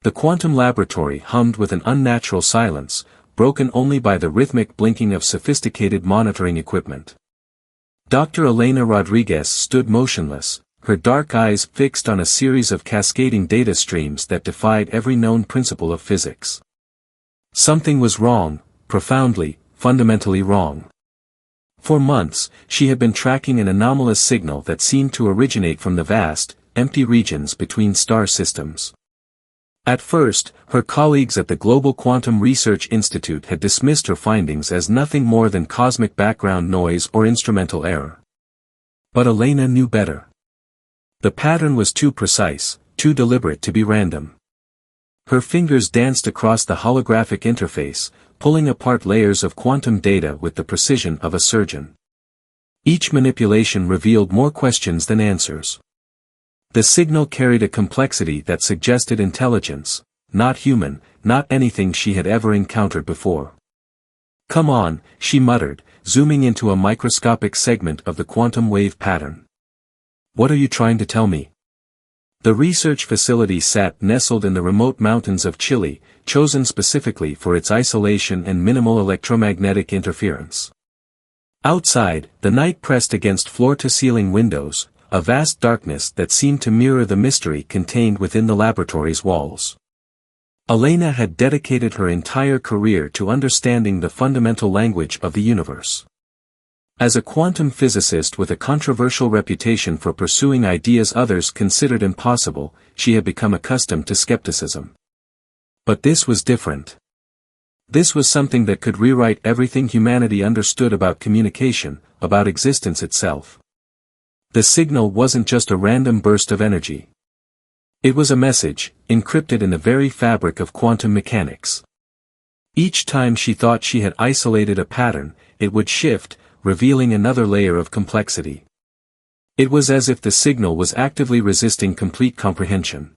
The quantum laboratory hummed with an unnatural silence, broken only by the rhythmic blinking of sophisticated monitoring equipment. Dr. Elena Rodriguez stood motionless, her dark eyes fixed on a series of cascading data streams that defied every known principle of physics. Something was wrong, profoundly, fundamentally wrong. For months, she had been tracking an anomalous signal that seemed to originate from the vast, empty regions between star systems. At first, her colleagues at the Global Quantum Research Institute had dismissed her findings as nothing more than cosmic background noise or instrumental error. But Elena knew better. The pattern was too precise, too deliberate to be random. Her fingers danced across the holographic interface, pulling apart layers of quantum data with the precision of a surgeon. Each manipulation revealed more questions than answers. The signal carried a complexity that suggested intelligence, not human, not anything she had ever encountered before. "Come on," she muttered, zooming into a microscopic segment of the quantum wave pattern. "What are you trying to tell me?" The research facility sat nestled in the remote mountains of Chile, chosen specifically for its isolation and minimal electromagnetic interference. Outside, the night pressed against floor-to-ceiling windows, a vast darkness that seemed to mirror the mystery contained within the laboratory's walls. Elena had dedicated her entire career to understanding the fundamental language of the universe. As a quantum physicist with a controversial reputation for pursuing ideas others considered impossible, she had become accustomed to skepticism. But this was different. This was something that could rewrite everything humanity understood about communication, about existence itself. The signal wasn't just a random burst of energy. It was a message, encrypted in the very fabric of quantum mechanics. Each time she thought she had isolated a pattern, it would shift, revealing another layer of complexity. It was as if the signal was actively resisting complete comprehension.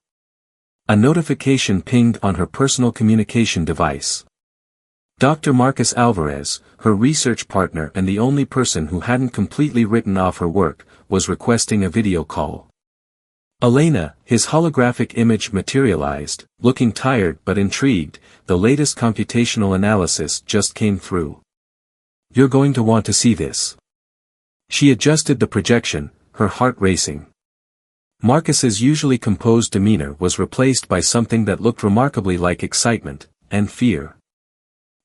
A notification pinged on her personal communication device. Dr. Marcus Alvarez, her research partner and the only person who hadn't completely written off her work, was requesting a video call. Elena, his holographic image materialized, looking tired but intrigued. The latest computational analysis just came through. "You're going to want to see this." She adjusted the projection, her heart racing. Marcus's usually composed demeanor was replaced by something that looked remarkably like excitement and fear.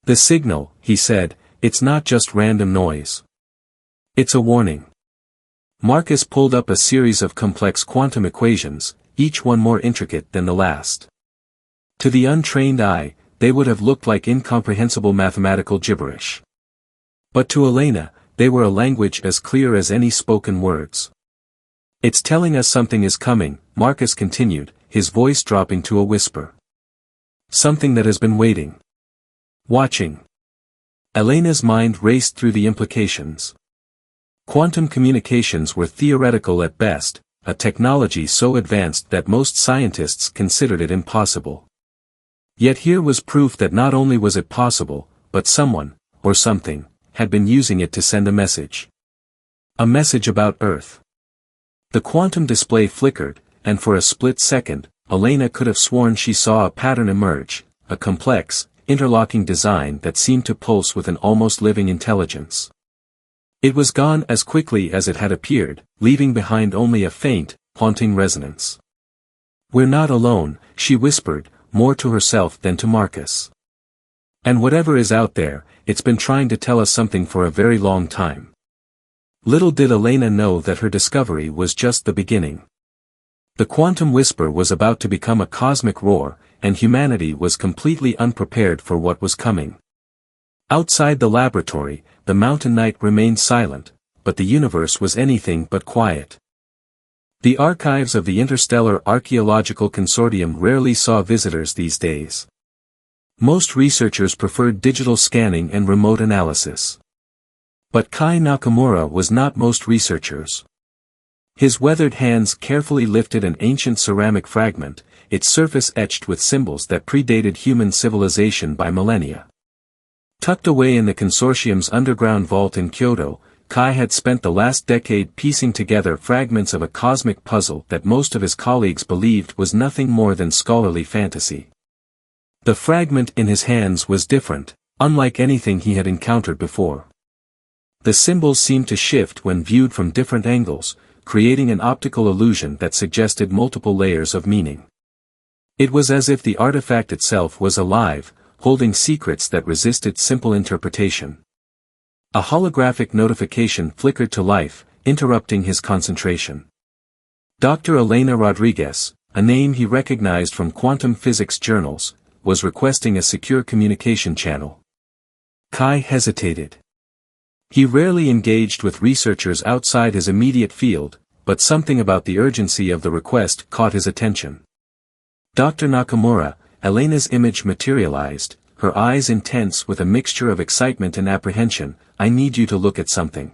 "The signal," he said, "it's not just random noise. It's a warning." Marcus pulled up a series of complex quantum equations, each one more intricate than the last. To the untrained eye, they would have looked like incomprehensible mathematical gibberish. But to Elena, they were a language as clear as any spoken words. "It's telling us something is coming," Marcus continued, his voice dropping to a whisper. "Something that has been waiting. Watching." Elena's mind raced through the implications. Quantum communications were theoretical at best, a technology so advanced that most scientists considered it impossible. Yet here was proof that not only was it possible, but someone, or something, had been using it to send a message. A message about Earth. The quantum display flickered, and for a split second, Elena could have sworn she saw a pattern emerge, a complex, interlocking design that seemed to pulse with an almost living intelligence. It was gone as quickly as it had appeared, leaving behind only a faint, haunting resonance. "We're not alone," she whispered, more to herself than to Marcus. "And whatever is out there, it's been trying to tell us something for a very long time." Little did Elena know that her discovery was just the beginning. The quantum whisper was about to become a cosmic roar, and humanity was completely unprepared for what was coming. Outside the laboratory, the mountain night remained silent, but the universe was anything but quiet. The archives of the Interstellar Archaeological Consortium rarely saw visitors these days. Most researchers preferred digital scanning and remote analysis. But Kai Nakamura was not most researchers. His weathered hands carefully lifted an ancient ceramic fragment, its surface etched with symbols that predated human civilization by millennia. Tucked away in the consortium's underground vault in Kyoto, Kai had spent the last decade piecing together fragments of a cosmic puzzle that most of his colleagues believed was nothing more than scholarly fantasy. The fragment in his hands was different, unlike anything he had encountered before. The symbols seemed to shift when viewed from different angles, creating an optical illusion that suggested multiple layers of meaning. It was as if the artifact itself was alive, holding secrets that resisted simple interpretation. A holographic notification flickered to life, interrupting his concentration. Dr. Elena Rodriguez, a name he recognized from quantum physics journals, was requesting a secure communication channel. Kai hesitated. He rarely engaged with researchers outside his immediate field, but something about the urgency of the request caught his attention. Dr. Nakamura, Elena's image materialized, her eyes intense with a mixture of excitement and apprehension. "I need you to look at something."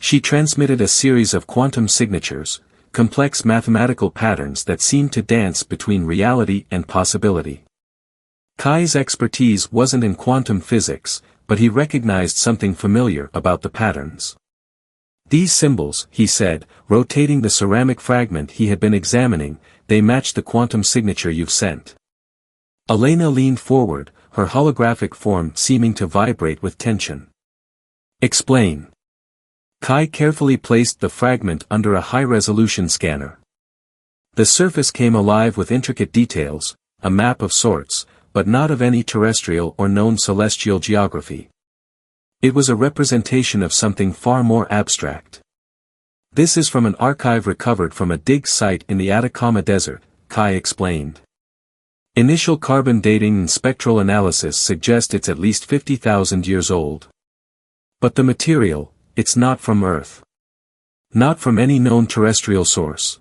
She transmitted a series of quantum signatures, complex mathematical patterns that seemed to dance between reality and possibility. Kai's expertise wasn't in quantum physics, but he recognized something familiar about the patterns. "These symbols," he said, rotating the ceramic fragment he had been examining, "they match the quantum signature you've sent." Elena leaned forward, her holographic form seeming to vibrate with tension. "Explain." Kai carefully placed the fragment under a high-resolution scanner. The surface came alive with intricate details, a map of sorts, but not of any terrestrial or known celestial geography. It was a representation of something far more abstract. "This is from an archive recovered from a dig site in the Atacama Desert," Kai explained. "Initial carbon dating and spectral analysis suggest it's at least 50,000 years old. But the material, it's not from Earth. Not from any known terrestrial source."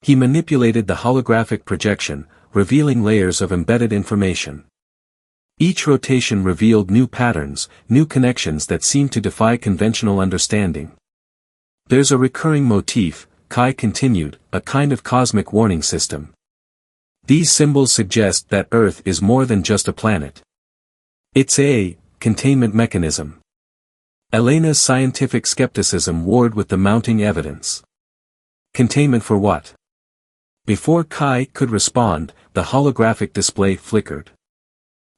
He manipulated the holographic projection, revealing layers of embedded information. Each rotation revealed new patterns, new connections that seemed to defy conventional understanding. "There's a recurring motif," Kai continued, "a kind of cosmic warning system. These symbols suggest that Earth is more than just a planet. It's a containment mechanism." Elena's scientific skepticism warred with the mounting evidence. "Containment for what?" Before Kai could respond, the holographic display flickered.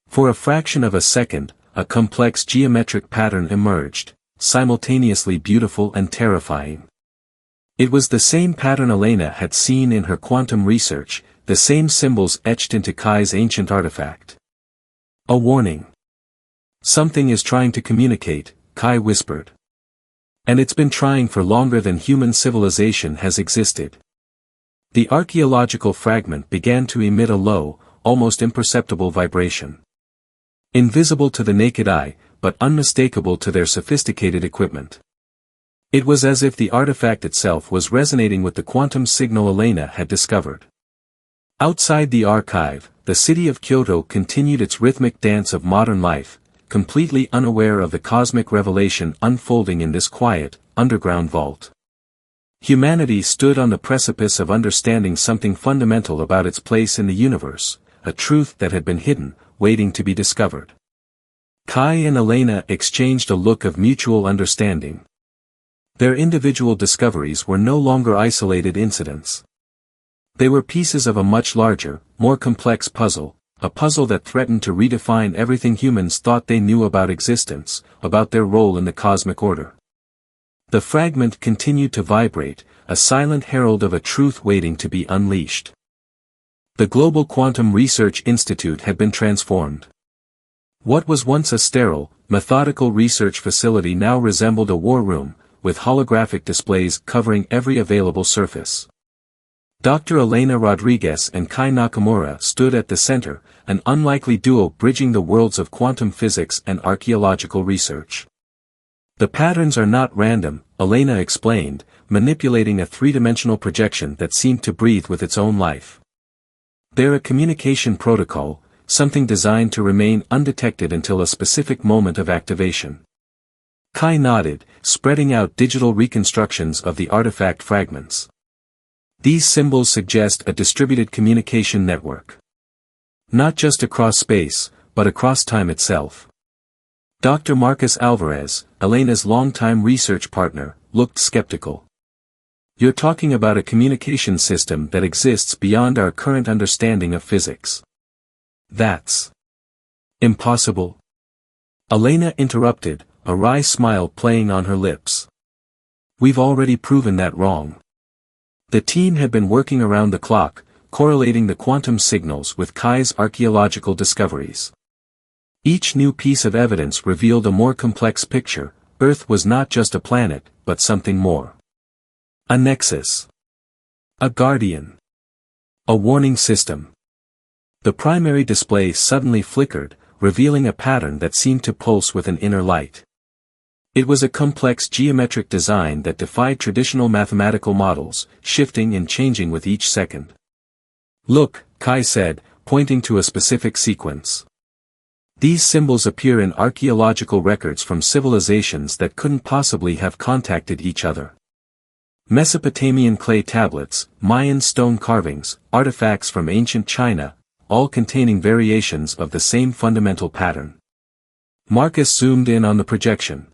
For a fraction of a second, a complex geometric pattern emerged, simultaneously beautiful and terrifying. It was the same pattern Elena had seen in her quantum research, the same symbols etched into Kai's ancient artifact. "A warning. Something is trying to communicate," Kai whispered. "And it's been trying for longer than human civilization has existed." The archaeological fragment began to emit a low, almost imperceptible vibration. Invisible to the naked eye, but unmistakable to their sophisticated equipment. It was as if the artifact itself was resonating with the quantum signal Elena had discovered. Outside the archive, the city of Kyoto continued its rhythmic dance of modern life, completely unaware of the cosmic revelation unfolding in this quiet, underground vault. Humanity stood on the precipice of understanding something fundamental about its place in the universe, a truth that had been hidden, waiting to be discovered. Kai and Elena exchanged a look of mutual understanding. Their individual discoveries were no longer isolated incidents. They were pieces of a much larger, more complex puzzle, a puzzle that threatened to redefine everything humans thought they knew about existence, about their role in the cosmic order. The fragment continued to vibrate, a silent herald of a truth waiting to be unleashed. The Global Quantum Research Institute had been transformed. What was once a sterile, methodical research facility now resembled a war room, with holographic displays covering every available surface. Dr. Elena Rodriguez and Kai Nakamura stood at the center, an unlikely duo bridging the worlds of quantum physics and archaeological research. "The patterns are not random," Elena explained, manipulating a three-dimensional projection that seemed to breathe with its own life. "They're a communication protocol, something designed to remain undetected until a specific moment of activation." Kai nodded, spreading out digital reconstructions of the artifact fragments. "These symbols suggest a distributed communication network. Not just across space, but across time itself." Dr. Marcus Alvarez, Elena's longtime research partner, looked skeptical. "You're talking about a communication system that exists beyond our current understanding of physics." That's impossible. Elena interrupted, a wry smile playing on her lips. We've already proven that wrong. The team had been working around the clock, correlating the quantum signals with Kai's archaeological discoveries. Each new piece of evidence revealed a more complex picture. Earth was not just a planet, but something more. A nexus. A guardian. A warning system. The primary display suddenly flickered, revealing a pattern that seemed to pulse with an inner light. It was a complex geometric design that defied traditional mathematical models, shifting and changing with each second. Look, Kai said, pointing to a specific sequence. These symbols appear in archaeological records from civilizations that couldn't possibly have contacted each other. Mesopotamian clay tablets, Mayan stone carvings, artifacts from ancient China, all containing variations of the same fundamental pattern. Marcus zoomed in on the projection.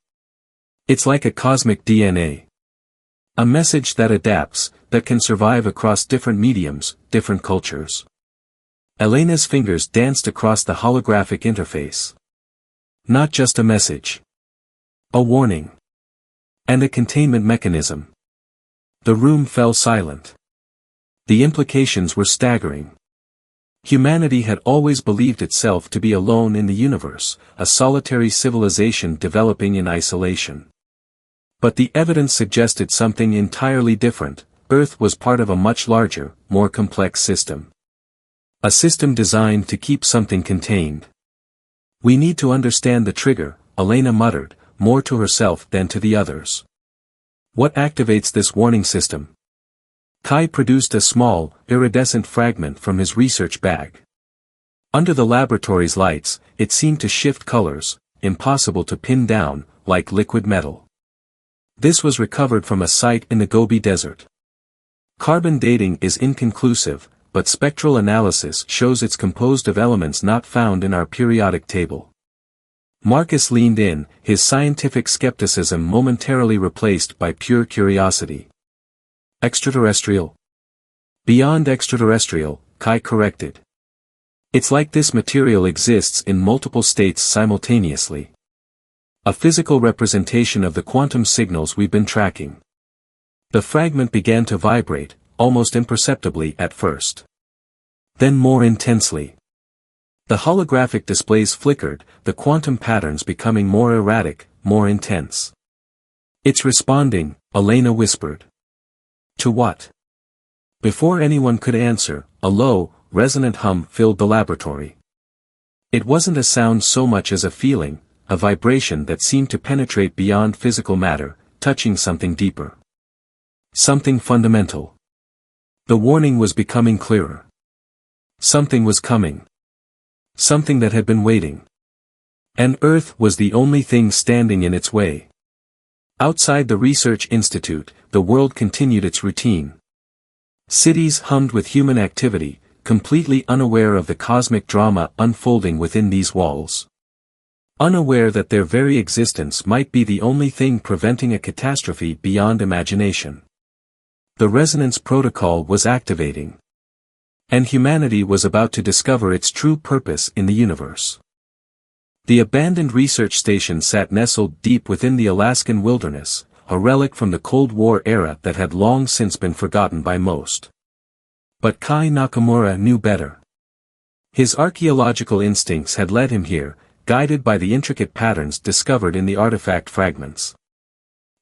It's like a cosmic DNA. A message that adapts, that can survive across different mediums, different cultures. Elena's fingers danced across the holographic interface. Not just a message. A warning. And a containment mechanism. The room fell silent. The implications were staggering. Humanity had always believed itself to be alone in the universe, a solitary civilization developing in isolation. But the evidence suggested something entirely different. Earth was part of a much larger, more complex system. A system designed to keep something contained. We need to understand the trigger, Elena muttered, more to herself than to the others. What activates this warning system? Kai produced a small, iridescent fragment from his research bag. Under the laboratory's lights, it seemed to shift colors, impossible to pin down, like liquid metal. This was recovered from a site in the Gobi Desert. Carbon dating is inconclusive, but spectral analysis shows it's composed of elements not found in our periodic table. Marcus leaned in, his scientific skepticism momentarily replaced by pure curiosity. Extraterrestrial? Beyond extraterrestrial, Kai corrected. It's like this material exists in multiple states simultaneously. A physical representation of the quantum signals we've been tracking. The fragment began to vibrate, almost imperceptibly at first. Then more intensely. The holographic displays flickered, the quantum patterns becoming more erratic, more intense. It's responding, Elena whispered. To what? Before anyone could answer, a low, resonant hum filled the laboratory. It wasn't a sound so much as a feeling, a vibration that seemed to penetrate beyond physical matter, touching something deeper. Something fundamental. The warning was becoming clearer. Something was coming. Something that had been waiting. And Earth was the only thing standing in its way. Outside the research institute, the world continued its routine. Cities hummed with human activity, completely unaware of the cosmic drama unfolding within these walls. Unaware that their very existence might be the only thing preventing a catastrophe beyond imagination. The resonance protocol was activating. And humanity was about to discover its true purpose in the universe. The abandoned research station sat nestled deep within the Alaskan wilderness, a relic from the Cold War era that had long since been forgotten by most. But Kai Nakamura knew better. His archaeological instincts had led him here, guided by the intricate patterns discovered in the artifact fragments.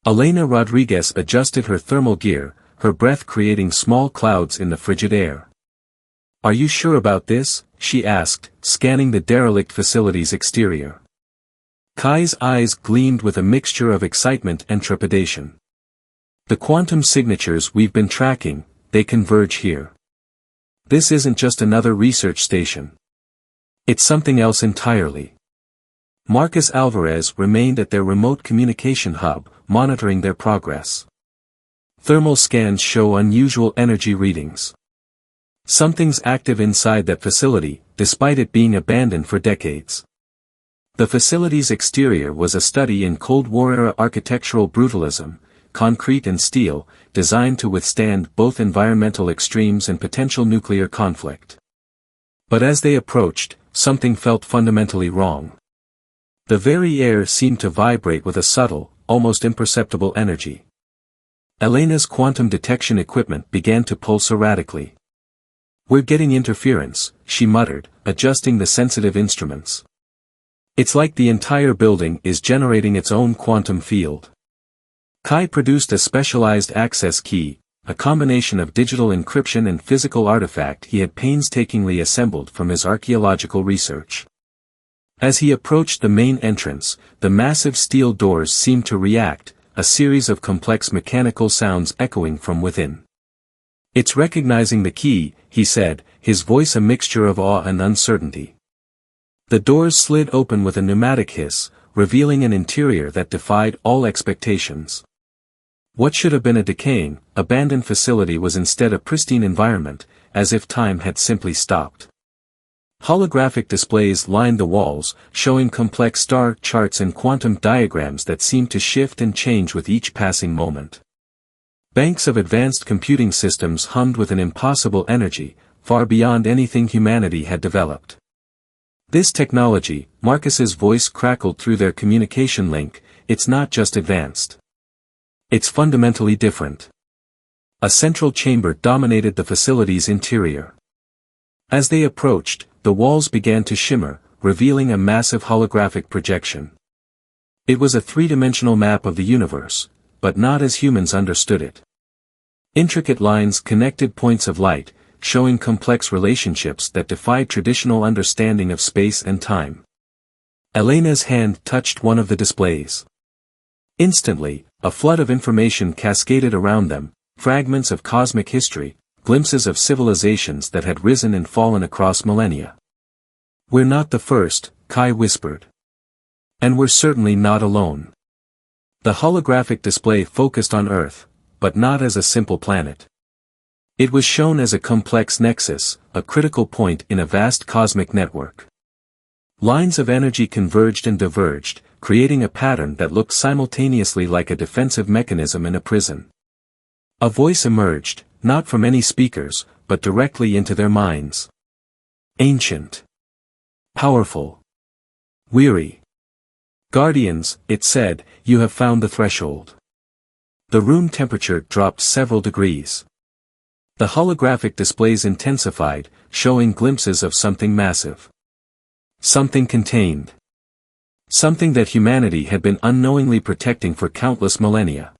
Elena Rodriguez adjusted her thermal gear, her breath creating small clouds in the frigid air. Are you sure about this? She asked, scanning the derelict facility's exterior. Kai's eyes gleamed with a mixture of excitement and trepidation. The quantum signatures we've been tracking, they converge here. This isn't just another research station. It's something else entirely. Marcus Alvarez remained at their remote communication hub, monitoring their progress. Thermal scans show unusual energy readings. Something's active inside that facility, despite it being abandoned for decades. The facility's exterior was a study in Cold War-era architectural brutalism, concrete and steel, designed to withstand both environmental extremes and potential nuclear conflict. But as they approached, something felt fundamentally wrong. The very air seemed to vibrate with a subtle, almost imperceptible energy. Elena's quantum detection equipment began to pulse erratically. "We're getting interference," she muttered, adjusting the sensitive instruments. "It's like the entire building is generating its own quantum field." Kai produced a specialized access key, a combination of digital encryption and physical artifact he had painstakingly assembled from his archaeological research. As he approached the main entrance, the massive steel doors seemed to react, a series of complex mechanical sounds echoing from within. "It's recognizing the key," he said, his voice a mixture of awe and uncertainty. The doors slid open with a pneumatic hiss, revealing an interior that defied all expectations. What should have been a decaying, abandoned facility was instead a pristine environment, as if time had simply stopped. Holographic displays lined the walls, showing complex star charts and quantum diagrams that seemed to shift and change with each passing moment. Banks of advanced computing systems hummed with an impossible energy, far beyond anything humanity had developed. "This technology," Marcus's voice crackled through their communication link, "it's not just advanced. It's fundamentally different." A central chamber dominated the facility's interior. As they approached, the walls began to shimmer, revealing a massive holographic projection. It was a three-dimensional map of the universe, but not as humans understood it. Intricate lines connected points of light, showing complex relationships that defied traditional understanding of space and time. Elena's hand touched one of the displays. Instantly, a flood of information cascaded around them, fragments of cosmic history, glimpses of civilizations that had risen and fallen across millennia. "We're not the first," Kai whispered. "And we're certainly not alone." The holographic display focused on Earth, but not as a simple planet. It was shown as a complex nexus, a critical point in a vast cosmic network. Lines of energy converged and diverged, creating a pattern that looked simultaneously like a defensive mechanism in a prison. A voice emerged, not from any speakers, but directly into their minds. "Ancient. Powerful. Weary. Guardians," it said, "you have found the threshold." The room temperature dropped several degrees. The holographic displays intensified, showing glimpses of something massive. Something contained. Something that humanity had been unknowingly protecting for countless millennia.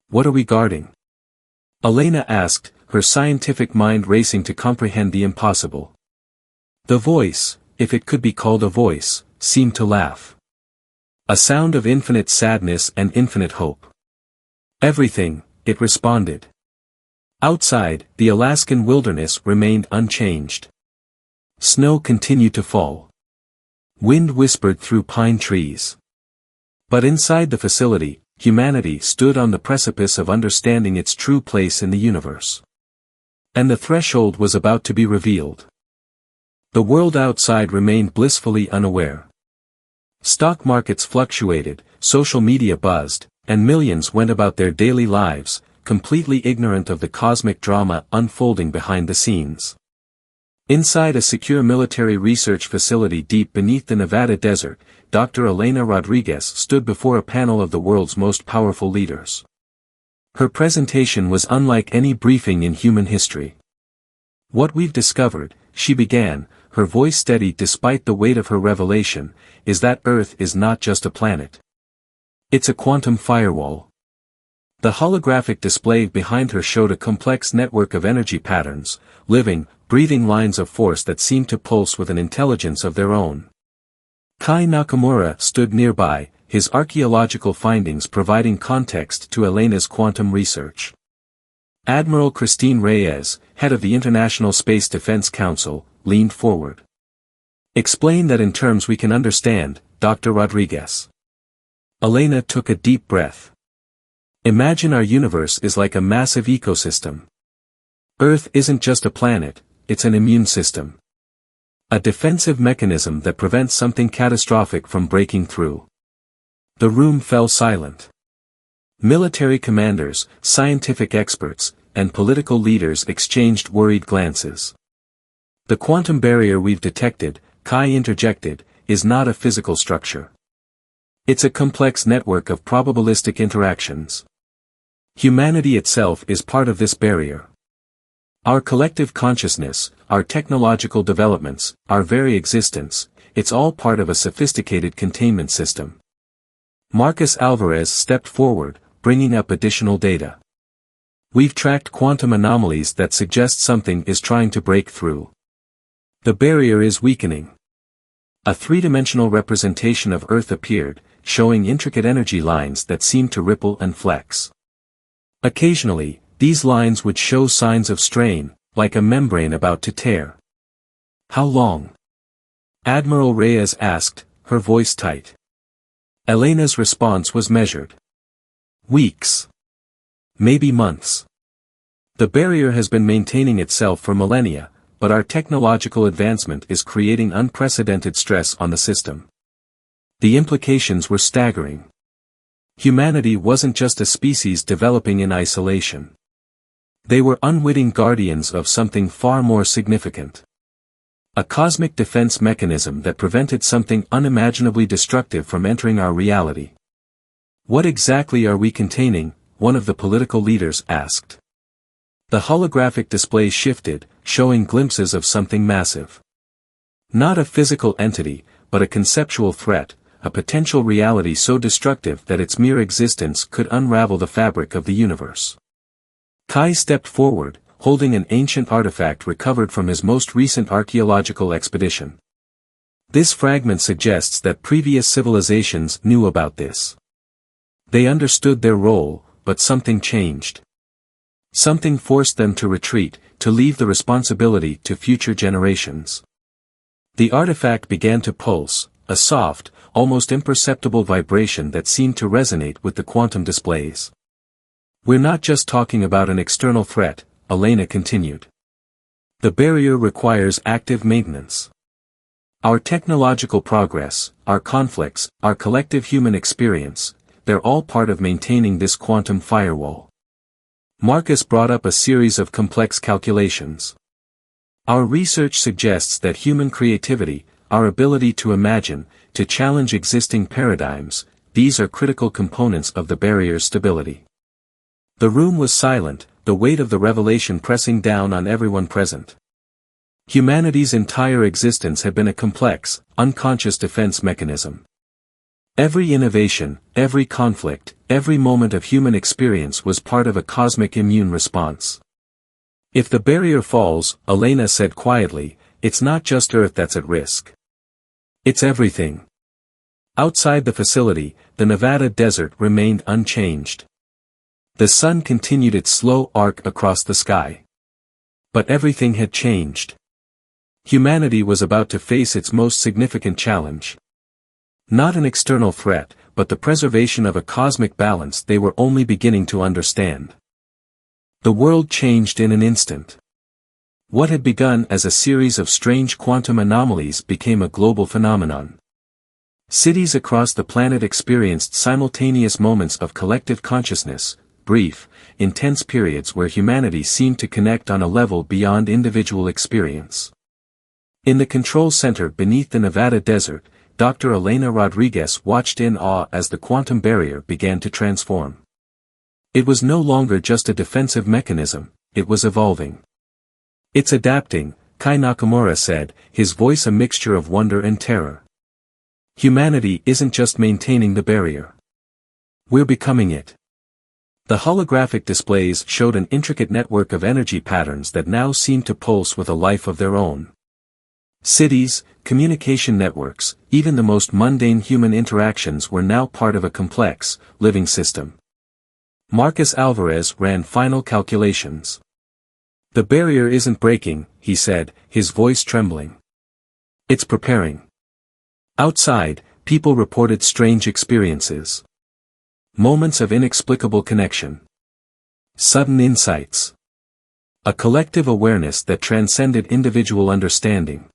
"What are we guarding?" Elena asked, her scientific mind racing to comprehend the impossible. The voice, if it could be called a voice, seemed to laugh. A sound of infinite sadness and infinite hope. "Everything," it responded. Outside, the Alaskan wilderness remained unchanged. Snow continued to fall. Wind whispered through pine trees. But inside the facility, humanity stood on the precipice of understanding its true place in the universe. And the threshold was about to be revealed. The world outside remained blissfully unaware. Stock markets fluctuated, social media buzzed, and millions went about their daily lives, completely ignorant of the cosmic drama unfolding behind the scenes. Inside a secure military research facility deep beneath the Nevada desert, Dr. Elena Rodriguez stood before a panel of the world's most powerful leaders. Her presentation was unlike any briefing in human history. "What we've discovered," she began, her voice steady despite the weight of her revelation, "is that Earth is not just a planet. It's a quantum firewall." The holographic display behind her showed a complex network of energy patterns, living, breathing lines of force that seemed to pulse with an intelligence of their own. Kai Nakamura stood nearby, his archaeological findings providing context to Elena's quantum research. Admiral Christine Reyes, head of the International Space Defense Council, leaned forward. "Explain that in terms we can understand, Dr. Rodriguez." Elena took a deep breath. "Imagine our universe is like a massive ecosystem. Earth isn't just a planet, it's an immune system. A defensive mechanism that prevents something catastrophic from breaking through." The room fell silent. Military commanders, scientific experts, and political leaders exchanged worried glances. "The quantum barrier we've detected," Kai interjected, is not a physical structure. It's a complex network of probabilistic interactions. Humanity itself is part of this barrier. Our collective consciousness, our technological developments, our very existence, it's all part of a sophisticated containment system. Marcus Alvarez stepped forward, bringing up additional data. We've tracked quantum anomalies that suggest something is trying to break through. The barrier is weakening. A three-dimensional representation of Earth appeared, showing intricate energy lines that seemed to ripple and flex. Occasionally, these lines would show signs of strain, like a membrane about to tear. How long? Admiral Reyes asked, her voice tight. Elena's response was measured. Weeks. Maybe months. The barrier has been maintaining itself for millennia, but our technological advancement is creating unprecedented stress on the system. The implications were staggering. Humanity wasn't just a species developing in isolation. They were unwitting guardians of something far more significant. A cosmic defense mechanism that prevented something unimaginably destructive from entering our reality. What exactly are we containing? One of the political leaders asked. The holographic display shifted, showing glimpses of something massive. Not a physical entity, but a conceptual threat, a potential reality so destructive that its mere existence could unravel the fabric of the universe. Kai stepped forward, holding an ancient artifact recovered from his most recent archaeological expedition. This fragment suggests that previous civilizations knew about this. They understood their role, but something changed. Something forced them to retreat, to leave the responsibility to future generations. The artifact began to pulse, a soft, almost imperceptible vibration that seemed to resonate with the quantum displays. We're not just talking about an external threat, Elena continued. The barrier requires active maintenance. Our technological progress, our conflicts, our collective human experience, they're all part of maintaining this quantum firewall. Marcus brought up a series of complex calculations. Our research suggests that human creativity, our ability to imagine, to challenge existing paradigms, these are critical components of the barrier's stability. The room was silent, the weight of the revelation pressing down on everyone present. Humanity's entire existence had been a complex, unconscious defense mechanism. Every innovation, every conflict, every moment of human experience was part of a cosmic immune response. If the barrier falls, Elena said quietly, it's not just Earth that's at risk. It's everything. Outside the facility, the Nevada desert remained unchanged. The sun continued its slow arc across the sky. But everything had changed. Humanity was about to face its most significant challenge. Not an external threat, but the preservation of a cosmic balance they were only beginning to understand. The world changed in an instant. What had begun as a series of strange quantum anomalies became a global phenomenon. Cities across the planet experienced simultaneous moments of collective consciousness, brief, intense periods where humanity seemed to connect on a level beyond individual experience. In the control center beneath the Nevada desert, Dr. Elena Rodriguez watched in awe as the quantum barrier began to transform. It was no longer just a defensive mechanism, it was evolving. It's adapting, Kai Nakamura said, his voice a mixture of wonder and terror. Humanity isn't just maintaining the barrier. We're becoming it. The holographic displays showed an intricate network of energy patterns that now seemed to pulse with a life of their own. Cities, communication networks, even the most mundane human interactions were now part of a complex, living system. Marcus Alvarez ran final calculations. The barrier isn't breaking, he said, his voice trembling. It's preparing. Outside, people reported strange experiences. Moments of inexplicable connection. Sudden insights. A collective awareness that transcended individual understanding.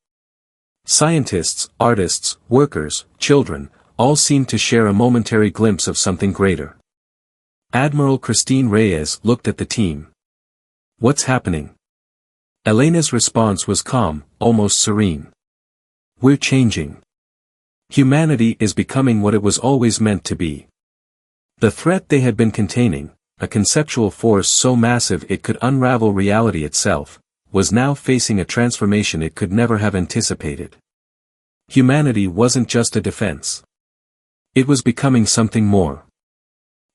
Scientists, artists, workers, children, all seemed to share a momentary glimpse of something greater. Admiral Christine Reyes looked at the team. What's happening? Elena's response was calm, almost serene. We're changing. Humanity is becoming what it was always meant to be. The threat they had been containing, a conceptual force so massive it could unravel reality itself, was now facing a transformation it could never have anticipated. Humanity wasn't just a defense. It was becoming something more.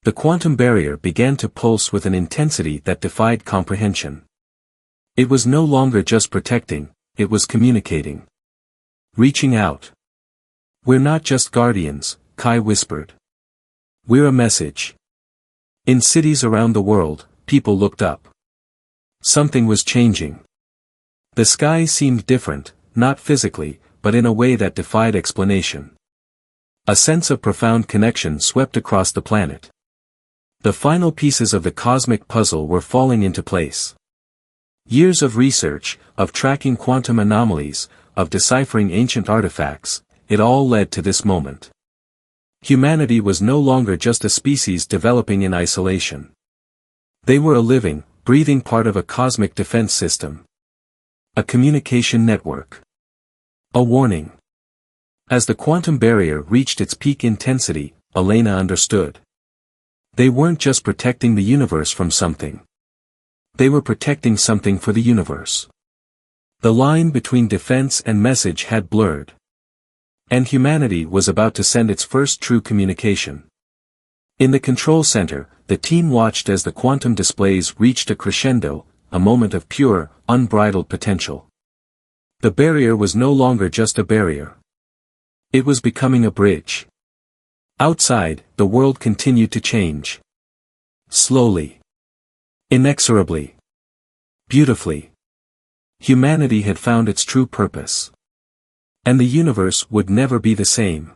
The quantum barrier began to pulse with an intensity that defied comprehension. It was no longer just protecting, it was communicating. Reaching out. "We're not just guardians," Kai whispered. "We're a message." In cities around the world, people looked up. Something was changing. The sky seemed different, not physically, but in a way that defied explanation. A sense of profound connection swept across the planet. The final pieces of the cosmic puzzle were falling into place. Years of research, of tracking quantum anomalies, of deciphering ancient artifacts, it all led to this moment. Humanity was no longer just a species developing in isolation. They were a living, breathing part of a cosmic defense system. A communication network. A warning. As the quantum barrier reached its peak intensity, Elena understood. They weren't just protecting the universe from something. They were protecting something for the universe. The line between defense and message had blurred. And humanity was about to send its first true communication. In the control center, the team watched as the quantum displays reached a crescendo, a moment of pure, unbridled potential. The barrier was no longer just a barrier. It was becoming a bridge. Outside, the world continued to change. Slowly. Inexorably. Beautifully. Humanity had found its true purpose. And the universe would never be the same.